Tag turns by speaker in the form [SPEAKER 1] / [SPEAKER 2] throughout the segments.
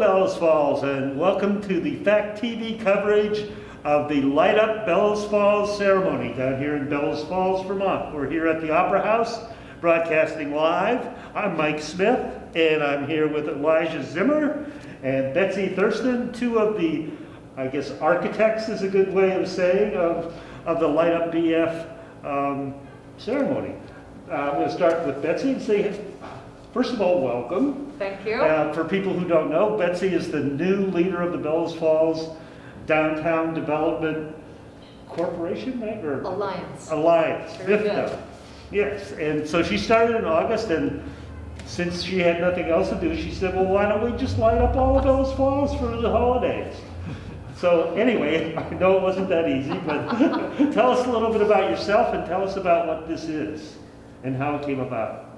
[SPEAKER 1] Bellows Falls, and welcome to the Fact TV coverage of the Light Up Bellows Falls ceremony down here in Bellows Falls, Vermont. We're here at the Opera House, broadcasting live. I'm Mike Smith, and I'm here with Elijah Zimmer and Betsy Thurston, two of the, I guess, architects is a good way of saying, of the Light Up BF ceremony. I'm going to start with Betsy and say, first of all, welcome.
[SPEAKER 2] Thank you.
[SPEAKER 1] For people who don't know, Betsy is the new leader of the Bellows Falls Downtown Development Corporation, right? Or
[SPEAKER 2] Alliance.
[SPEAKER 1] Alliance,
[SPEAKER 2] Very
[SPEAKER 1] fifth
[SPEAKER 2] good.
[SPEAKER 1] now. Yes, and so she started in August, and since she had nothing else to do, she said, well, why don't we just light up all of Bellows Falls for the holidays? So anyway, I know it wasn't that easy, but tell us a little bit about yourself and tell us about what this is and how it came about.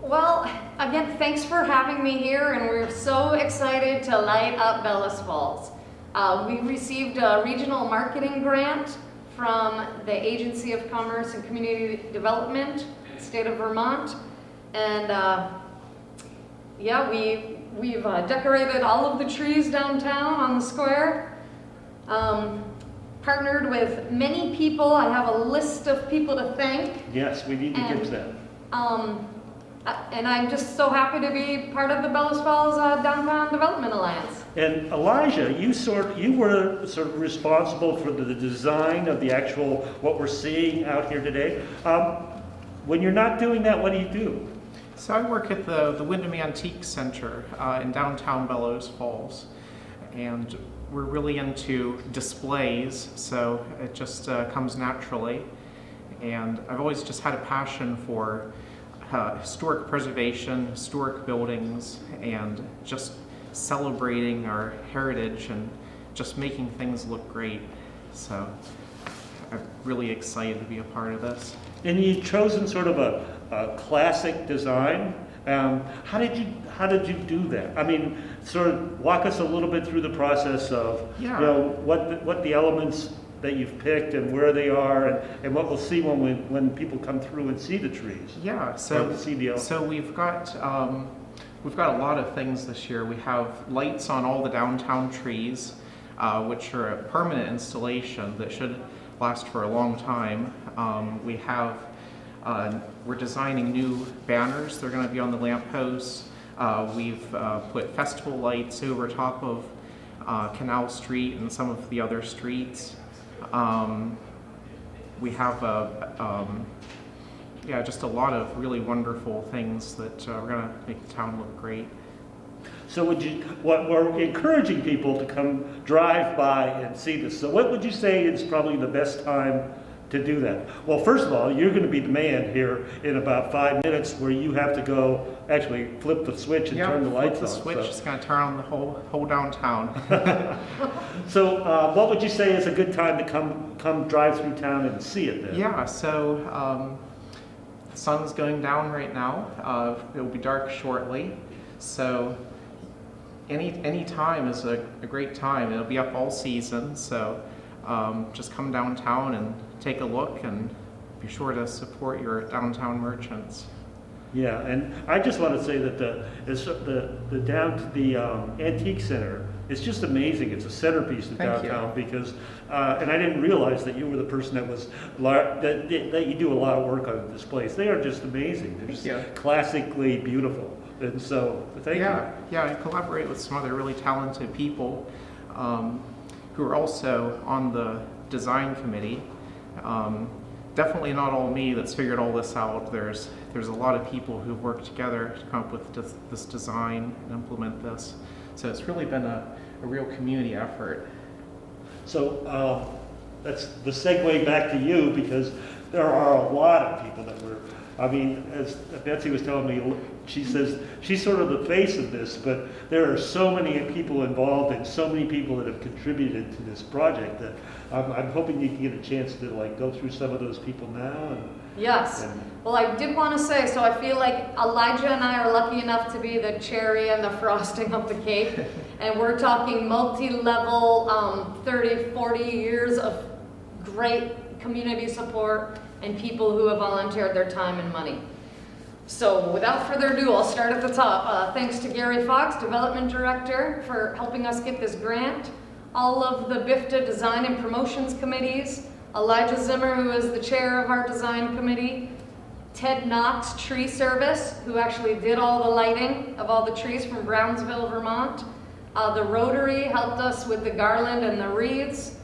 [SPEAKER 2] Well, again, thanks for having me here, and we're so excited to light up Bellows Falls. We received a regional marketing grant from the Agency of Commerce and Community Development, state of Vermont, and yeah, we've decorated all of the trees downtown on the square. Partnered with many people. I have a list of people to thank.
[SPEAKER 1] Yes, we need to get to that.
[SPEAKER 2] And I'm just so happy to be part of the Bellows Falls Downtown Development Alliance.
[SPEAKER 1] And Elijah, you were sort of responsible for the design of the actual, what we're seeing out here today. When you're not doing that, what do you do?
[SPEAKER 3] So I work at the Wyndham Antique Center in downtown Bellows Falls. And we're really into displays, so it just comes naturally. And I've always just had a passion for historic preservation, historic buildings, and just celebrating our heritage and just making things look great. So I'm really excited to be a part of this.
[SPEAKER 1] And you've chosen sort of a classic design. How did you do that? I mean, sort of walk us a little bit through the process of you know, what the elements that you've picked and where they are, and what we'll see when people come through and see the trees.
[SPEAKER 3] Yeah, so we've got a lot of things this year. We have lights on all the downtown trees, which are a permanent installation that should last for a long time. We're designing new banners. They're going to be on the lampposts. We've put festival lights over top of Canal Street and some of the other streets. We have just a lot of really wonderful things that are going to make the town look great.
[SPEAKER 1] So what we're encouraging people to come drive by and see this. So what would you say is probably the best time to do that? Well, first of all, you're going to be the man here in about 5 minutes, where you have to go actually flip the switch and turn the lights on.
[SPEAKER 3] The switch is going to turn on the whole downtown.
[SPEAKER 1] So what would you say is a good time to come drive through town and see it then?
[SPEAKER 3] Yeah, so the sun's going down right now. It'll be dark shortly. So any time is a great time. It'll be up all season. So just come downtown and take a look, and be sure to support your downtown merchants.
[SPEAKER 1] Yeah, and I just want to say that the Antique Center is just amazing. It's a centerpiece of downtown because, and I didn't realize that you were the person that you do a lot of work on this place. They are just amazing. They're just classically beautiful, and so thank you.
[SPEAKER 3] Yeah, I collaborate with some other really talented people who are also on the design committee. Definitely not all me that's figured all this out. There's a lot of people who've worked together to come up with this design and implement this. So it's really been a real community effort.
[SPEAKER 1] So that's the segue back to you, because there are a lot of people that were, I mean, as Betsy was telling me, she says she's sort of the face of this, but there are so many people involved and so many people that have contributed to this project that I'm hoping you can get a chance to go through some of those people now.
[SPEAKER 2] Yes. Well, I did want to say, so I feel like Elijah and I are lucky enough to be the cherry and the frosting of the cake. And we're talking multi-level, 30, 40 years of great community support and people who have volunteered their time and money. So without further ado, I'll start at the top. Thanks to Gary Fox, Development Director, for helping us get this grant. All of the BIFTA Design and Promotions Committees, Elijah Zimmer, who is the chair of our design committee, Ted Knox Tree Service, who actually did all the lighting of all the trees from Brownsville, Vermont. The Rotary helped us with the garland and the wreaths.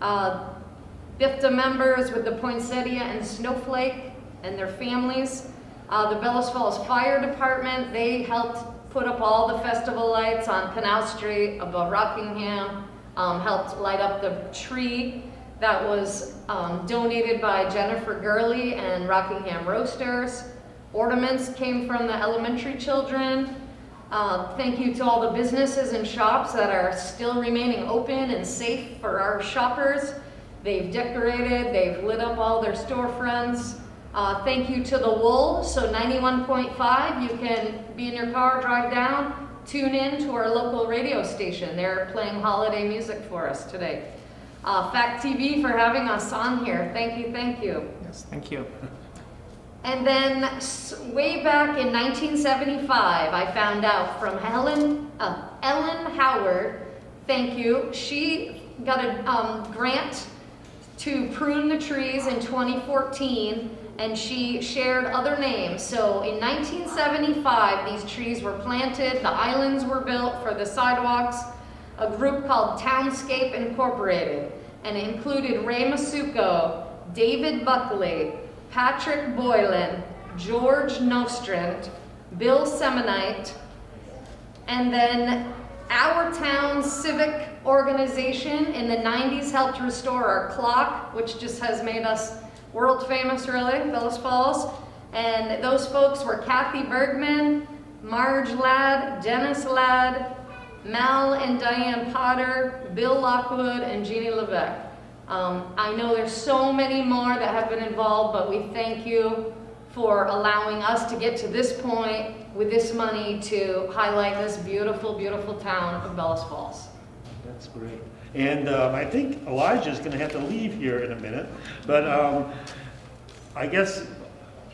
[SPEAKER 2] BIFTA members with the poinsettia and snowflake and their families. The Bellows Falls Fire Department, they helped put up all the festival lights on Canal Street above Rockingham, helped light up the tree that was donated by Jennifer Gurley and Rockingham Roasters. Ornaments came from the elementary children. Thank you to all the businesses and shops that are still remaining open and safe for our shoppers. They've decorated, they've lit up all their storefronts. Thank you to the Wool, so 91.5, you can be in your car, drive down, tune in to our local radio station. They're playing holiday music for us today. Fact TV for having us on here. Thank you, thank you.
[SPEAKER 3] Yes, thank you.
[SPEAKER 2] And then way back in 1975, I found out from Ellen Howard, thank you. She got a grant to prune the trees in 2014, and she shared other names. So in 1975, these trees were planted, the islands were built for the sidewalks, a group called Townscape Incorporated, and it included Ray Masuko, David Buckley, Patrick Boylan, George Nostrand, Bill Semonite, and then our town's civic organization in the 90s helped restore our clock, which just has made us world famous, really, Bellows Falls. And those folks were Kathy Bergman, Marge Ladd, Dennis Ladd, Mal and Diane Potter, Bill Lockwood, and Jeannie Levesque. I know there's so many more that have been involved, but we thank you for allowing us to get to this point with this money to highlight this beautiful, beautiful town of Bellows Falls.
[SPEAKER 1] That's great. And I think Elijah's going to have to leave here in a minute, but I guess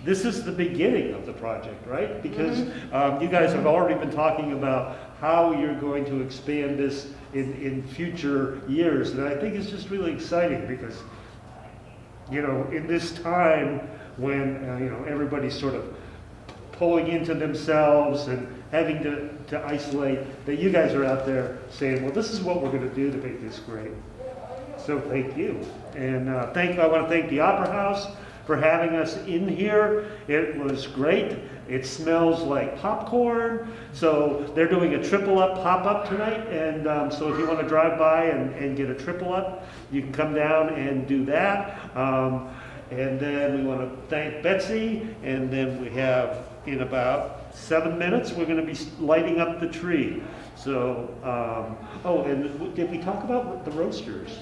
[SPEAKER 1] this is the beginning of the project, right? Because you guys have already been talking about how you're going to expand this in future years, and I think it's just really exciting because, you know, in this time when, you know, everybody's sort of pulling into themselves and having to isolate, that you guys are out there saying, well, this is what we're going to do to make this great. So thank you. And I want to thank the Opera House for having us in here. It was great. It smells like popcorn. So they're doing a triple up pop-up tonight. And so if you want to drive by and get a triple up, you can come down and do that. And then we want to thank Betsy. And then we have, in about 7 minutes, we're going to be lighting up the tree. So, oh, and did we talk about the roasters?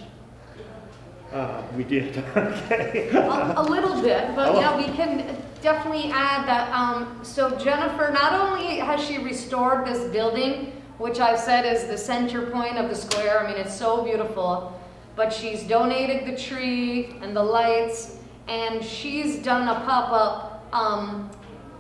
[SPEAKER 1] We did. Okay.
[SPEAKER 2] A little bit, but yeah, we can definitely add that. So Jennifer, not only has she restored this building, which I've said is the center point of the square, I mean, it's so beautiful, but she's donated the tree and the lights, and she's done a pop-up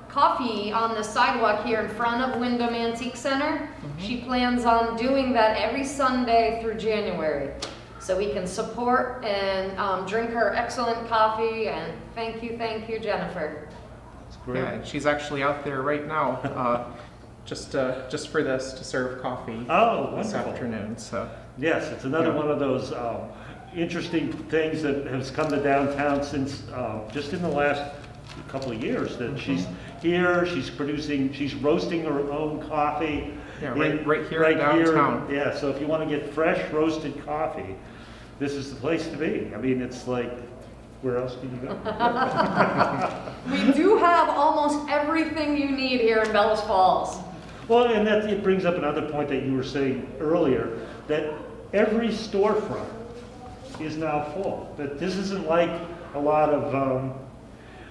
[SPEAKER 2] coffee on the sidewalk here in front of Wyndham Antique Center. She plans on doing that every Sunday through January. So we can support and drink her excellent coffee, and thank you, Jennifer.
[SPEAKER 1] That's great.
[SPEAKER 3] Yeah, and she's actually out there right now, just for this, to serve coffee.
[SPEAKER 1] Oh,
[SPEAKER 3] this
[SPEAKER 1] wonderful.
[SPEAKER 3] afternoon. So
[SPEAKER 1] Yes, it's another one of those interesting things that has come to downtown since just in the last couple of years. That she's here, she's roasting her own coffee.
[SPEAKER 3] Yeah, right here in downtown.
[SPEAKER 1] Yeah, so if you want to get fresh roasted coffee, this is the place to be. I mean, it's like, where else can you go?
[SPEAKER 2] We do have almost everything you need here in Bellows Falls.
[SPEAKER 1] Well, and that it brings up another point that you were saying earlier, that every storefront is now full. That this isn't like a lot of,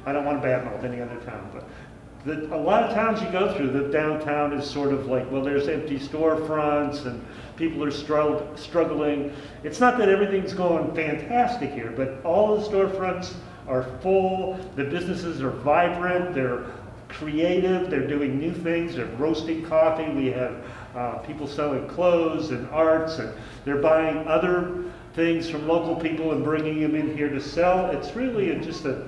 [SPEAKER 1] I don't want to badmouth any other town, but a lot of towns you go through, the downtown is sort of like, well, there's empty storefronts and people are struggling. It's not that everything's going fantastic here, but all the storefronts are full, the businesses are vibrant, creative. They're doing new things. They're roasting coffee. We have people selling clothes and arts, and they're buying other things from local people and bringing them in here to sell. It's really just a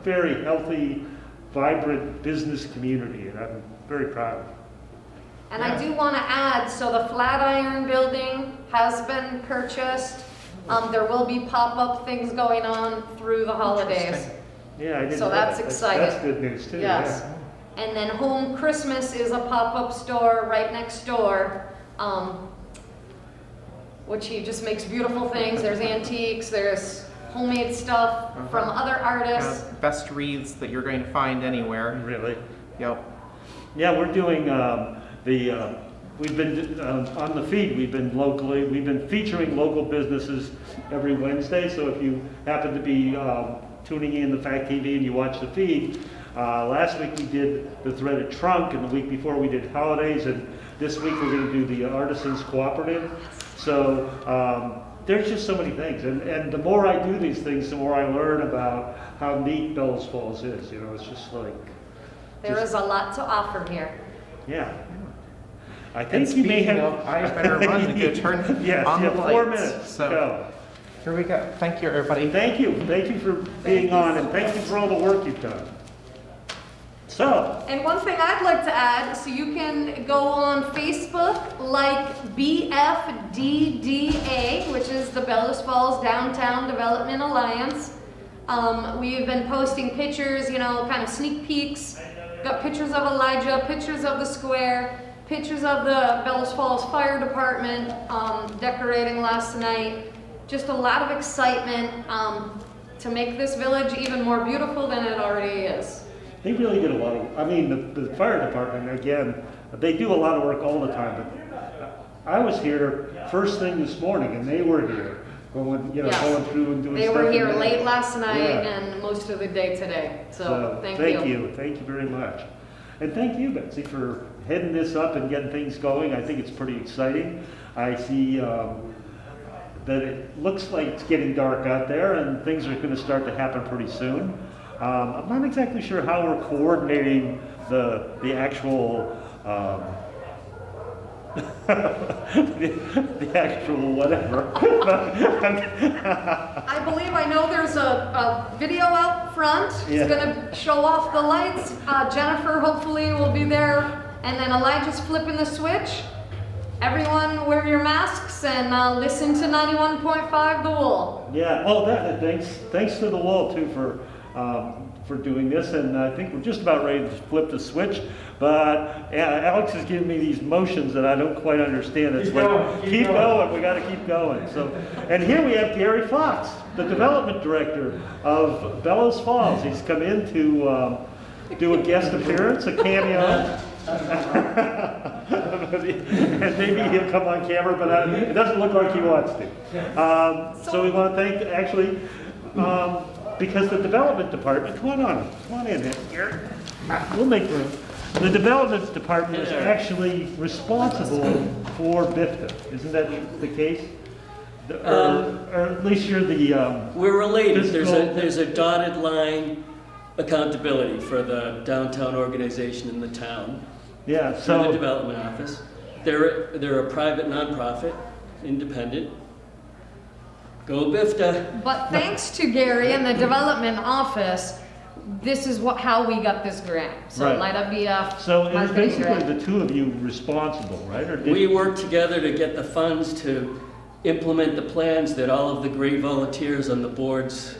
[SPEAKER 1] very healthy, vibrant business community, and I'm very proud.
[SPEAKER 2] And I do want to add, so the Flatiron building has been purchased. There will be pop-up things going on through the holidays.
[SPEAKER 1] Yeah, I didn't
[SPEAKER 2] So
[SPEAKER 1] know
[SPEAKER 2] that's
[SPEAKER 1] that.
[SPEAKER 2] exciting.
[SPEAKER 1] That's good news too.
[SPEAKER 2] Yes.
[SPEAKER 1] Yeah.
[SPEAKER 2] And then Home Christmas is a pop-up store right next door, which he just makes beautiful things. There's antiques, there's homemade stuff from other artists.
[SPEAKER 3] Best wreaths that you're going to find anywhere.
[SPEAKER 1] Really?
[SPEAKER 3] Yep.
[SPEAKER 1] Yeah, we're doing we've been on the feed. We've been featuring local businesses every Wednesday. So if you happen to be tuning in the Fact TV and you watch the feed, last week we did the Threaded Trunk, and the week before we did holidays, and this week we're going to do the Artisans Cooperative. So there's just so many things, and the more I do these things, the more I learn about how neat Bellows Falls is. You know, it's just like
[SPEAKER 2] There is a lot to offer here.
[SPEAKER 1] yeah. I
[SPEAKER 3] And
[SPEAKER 1] think you may
[SPEAKER 3] speaking
[SPEAKER 1] have.
[SPEAKER 3] of, I better run to go turn
[SPEAKER 1] Yes,
[SPEAKER 3] on
[SPEAKER 1] you
[SPEAKER 3] the
[SPEAKER 1] have 4
[SPEAKER 3] lights.
[SPEAKER 1] minutes.
[SPEAKER 3] So
[SPEAKER 1] Go.
[SPEAKER 3] here we go. Thank you, everybody.
[SPEAKER 1] Thank you for being on, and thank you for all the work you've done. So,
[SPEAKER 2] And one thing I'd like to add, so you can go on Facebook, like BFDDA, which is the Bellows Falls Downtown Development Alliance. We've been posting pictures, you know, kind of sneak peeks. Got pictures of Elijah, pictures of the square, pictures of the Bellows Falls Fire Department decorating last night. Just a lot of excitement to make this village even more beautiful than it already is.
[SPEAKER 1] they really did a lot of, I mean, the fire department, again, they do a lot of work all the time, but I was here first thing this morning, and they were here, going
[SPEAKER 2] Yes.
[SPEAKER 1] through and doing
[SPEAKER 2] They
[SPEAKER 1] stuff.
[SPEAKER 2] were here
[SPEAKER 1] and
[SPEAKER 2] late last night
[SPEAKER 1] Yeah.
[SPEAKER 2] and most of the day today, so thank you.
[SPEAKER 1] Thank you very much. And thank you, Betsy, for heading this up and getting things going. I think it's pretty exciting. I see that it looks like it's getting dark out there, and things are going to start to happen pretty soon. I'm not exactly sure how we're coordinating the actual the actual whatever.
[SPEAKER 2] I believe I know there's a video out front.
[SPEAKER 1] Yeah.
[SPEAKER 2] It's gonna show off the lights. Jennifer hopefully will be there, and then Elijah's flipping the switch. Everyone wear your masks and listen to 91.5 The Wool.
[SPEAKER 1] Yeah, well, thanks to the wall too for doing this, and I think we're just about ready to flip the switch. But Alex is giving me these motions that I don't quite understand. It's keep going. We got to keep going. So, and here we have Gary Fox, the development director of Bellows Falls. He's come in to do a guest appearance, a cameo. And maybe he'll come on camera, but it doesn't look like he wants to. So we want to thank, actually, because the development department, come on in here. We'll make room. The development department is actually responsible for BIFTA. Isn't that the case? Or at least you're the.
[SPEAKER 4] We're related.
[SPEAKER 1] physical-
[SPEAKER 4] There's a dotted line accountability for the downtown organization in the town.
[SPEAKER 1] Yeah,
[SPEAKER 4] Through the
[SPEAKER 1] so,
[SPEAKER 4] development office. They're a private nonprofit, independent. Go BIFTA.
[SPEAKER 2] But thanks to Gary and the development office, this is how we got this grant. So
[SPEAKER 1] Right.
[SPEAKER 2] Light Up BF
[SPEAKER 1] so it's
[SPEAKER 2] marketing
[SPEAKER 1] basically
[SPEAKER 2] grant.
[SPEAKER 1] the two of you responsible, right? Or did
[SPEAKER 4] We worked together to get the funds to implement the plans that all of the great volunteers on the boards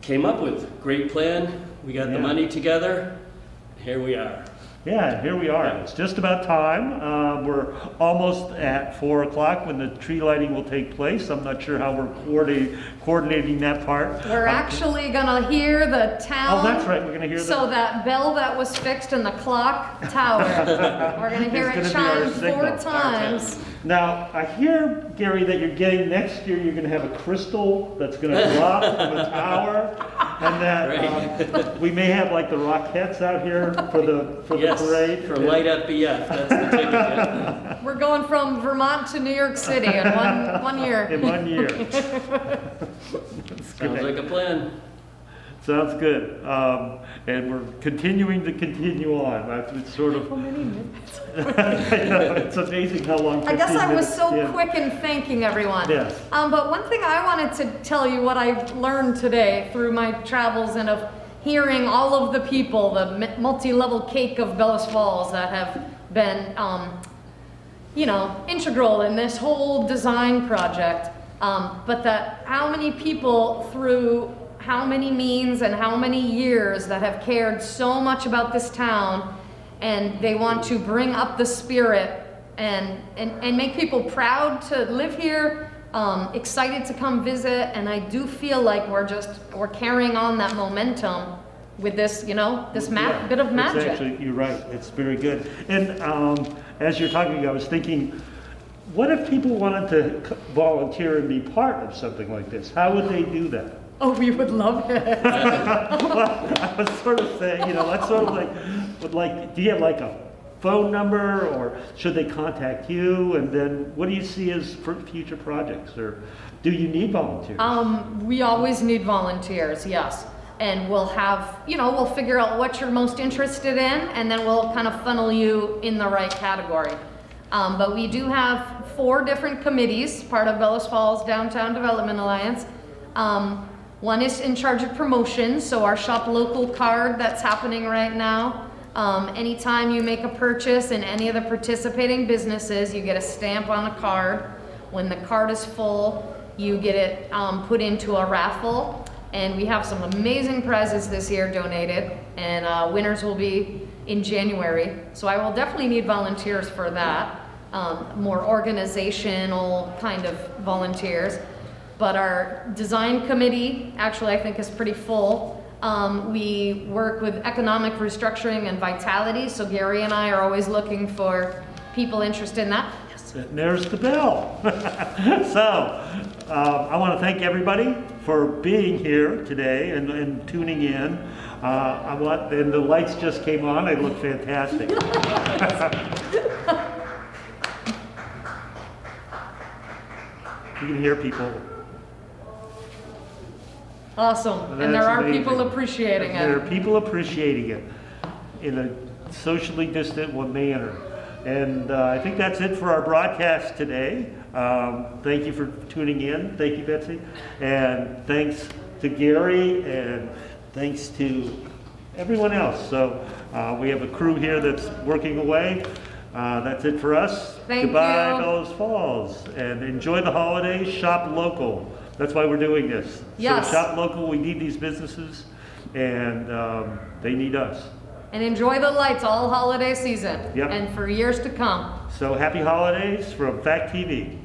[SPEAKER 4] came up with. Great plan. We got
[SPEAKER 1] Yeah.
[SPEAKER 4] the money together. Here we are.
[SPEAKER 1] Yeah, here we are. It's just about time. We're almost at 4 o'clock when the tree lighting will take place. I'm not sure how we're coordinating that part.
[SPEAKER 2] We're actually gonna hear the town.
[SPEAKER 1] Oh, that's right. We're gonna hear
[SPEAKER 2] So that bell that was fixed in the clock tower, we're gonna hear
[SPEAKER 1] It's
[SPEAKER 2] it
[SPEAKER 1] gonna be our
[SPEAKER 2] chime
[SPEAKER 1] signal.
[SPEAKER 2] 4 times.
[SPEAKER 1] Now, I hear, Gary, that you're getting next year, you're gonna have a crystal that's gonna drop from the tower, and that we may have like the Rockettes out here for the
[SPEAKER 4] Yes,
[SPEAKER 1] parade.
[SPEAKER 4] for Light Up BF. That's the ticket. Yeah.
[SPEAKER 2] We're going from Vermont to New York City in one year.
[SPEAKER 1] In 1 year.
[SPEAKER 4] Sounds like a plan.
[SPEAKER 1] Sounds good. And we're continuing to continue on. It's sort of,
[SPEAKER 2] How many minutes?
[SPEAKER 1] I know, it's amazing how long.
[SPEAKER 2] I guess
[SPEAKER 1] 15
[SPEAKER 2] I was
[SPEAKER 1] minutes
[SPEAKER 2] so
[SPEAKER 1] in.
[SPEAKER 2] quick in thanking everyone.
[SPEAKER 1] Yes.
[SPEAKER 2] But one thing I wanted to tell you what I've learned today through my travels and of hearing all of the people, the multi-level cake of Bellows Falls that have been, integral in this whole design project. But that how many people through how many means and how many years that have cared so much about this town, and they want to bring up the spirit and make people proud to live here, excited to come visit, and I do feel like we're carrying on that momentum with this, bit of magic.
[SPEAKER 1] It's actually, you're right, it's very good. And as you're talking, I was thinking, what if people wanted to volunteer and be part of something like this? How would they do that?
[SPEAKER 2] Oh, we would love it.
[SPEAKER 1] Well, I was sort of saying, that's sort of like, do you have like a phone number, or should they contact you? And then what do you see as for future projects, or do you need volunteers?
[SPEAKER 2] We always need volunteers, yes. And we'll have, we'll figure out what you're most interested in, and then we'll kind of funnel you in the right category. But we do have 4 different committees, part of Bellows Falls Downtown Development Alliance. One is in charge of promotions, so our Shop Local card that's happening right now. Anytime you make a purchase in any of the participating businesses, you get a stamp on a card. When the card is full, you get it put into a raffle. And we have some amazing prizes this year donated, and winners will be in January. So I will definitely need volunteers for that, more organizational kind of volunteers. But our design committee, actually I think is pretty full. We work with economic restructuring and vitality, so Gary and I are always looking for people interested in that. Yes.
[SPEAKER 1] And there's the bell. So, I want to thank everybody for being here today and tuning in. And the lights just came on, they look fantastic. You can hear people.
[SPEAKER 2] Awesome, and there
[SPEAKER 1] That's
[SPEAKER 2] are
[SPEAKER 1] amazing.
[SPEAKER 2] people appreciating
[SPEAKER 1] There
[SPEAKER 2] it.
[SPEAKER 1] are people appreciating it in a socially distant manner. And I think that's it for our broadcast today. Thank you for tuning in. Thank you, Betsy. And thanks to Gary, and thanks to everyone else. So we have a crew here that's working away. That's it for us.
[SPEAKER 2] Thank
[SPEAKER 1] Goodbye,
[SPEAKER 2] you.
[SPEAKER 1] Bellows Falls. And enjoy the holidays. Shop local. That's why we're doing this.
[SPEAKER 2] Yes.
[SPEAKER 1] So shop local. We need these businesses, and they need us.
[SPEAKER 2] And enjoy the lights all holiday season,
[SPEAKER 1] Yep.
[SPEAKER 2] and for years to come.
[SPEAKER 1] So happy holidays from Fact TV.